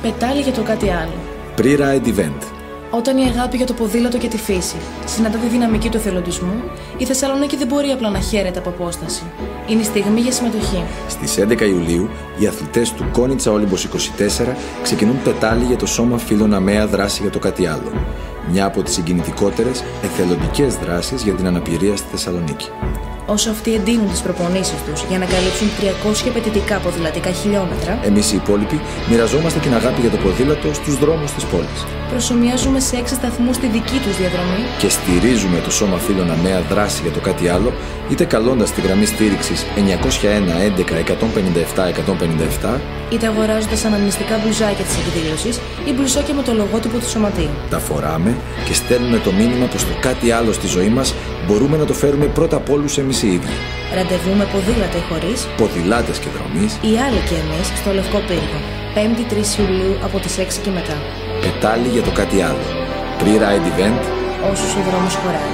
Πετάλι για το κάτι άλλο. Pre-ride event. Όταν η αγάπη για το ποδήλατο και τη φύση συναντά τη δυναμική του εθελοντισμού, η Θεσσαλονίκη δεν μπορεί απλά να χαίρεται από απόσταση. Είναι η στιγμή για συμμετοχή. Στις 11 Ιουλίου, οι αθλητές του Κόνιτσα Όλυμπος 24 ξεκινούν πετάλι για το Σώμα Φίλων ΑΜΕΑ Δράση για το κάτι άλλο. Μια από τις συγκινητικότερες εθελοντικές δράσεις για την αναπηρία στη Θεσσαλονίκη. Όσο αυτοί εντείνουν τις προπονήσεις τους για να καλύψουν 300 απαιτητικά ποδηλατικά χιλιόμετρα, εμείς οι υπόλοιποι μοιραζόμαστε την αγάπη για το ποδήλατο στους δρόμους της πόλης. Προσομοιάζουμε σε 6 σταθμούς τη δική τους διαδρομή Και στηρίζουμε το Σώμα Φίλων ΑΜΕΑ Δράση για το κάτι άλλο, είτε καλώντας τη γραμμή στήριξης 901 11 157 157, είτε αγοράζοντας αναμνηστικά μπλουζάκια της εκδήλωσης ή μπλουζάκια με το λογότυπο του σωματείου. τα φοράμε και στέλνουμε το μήνυμα πως το κάτι άλλο στη ζωή μας μπορούμε να το φέρουμε πρώτα απ' όλους εμείς οι ίδιοι. Ραντεβού με ποδήλατα ή χωρίς, Ποδηλάτες και δρομείς, οι άλλοι και εμείς στο Λευκό Πύργο, 5η 3 Ιουλίου από τις 6 και μετά. πετάλι για το κάτι άλλο. Pre-ride event. Όσους ο δρόμος χωράει.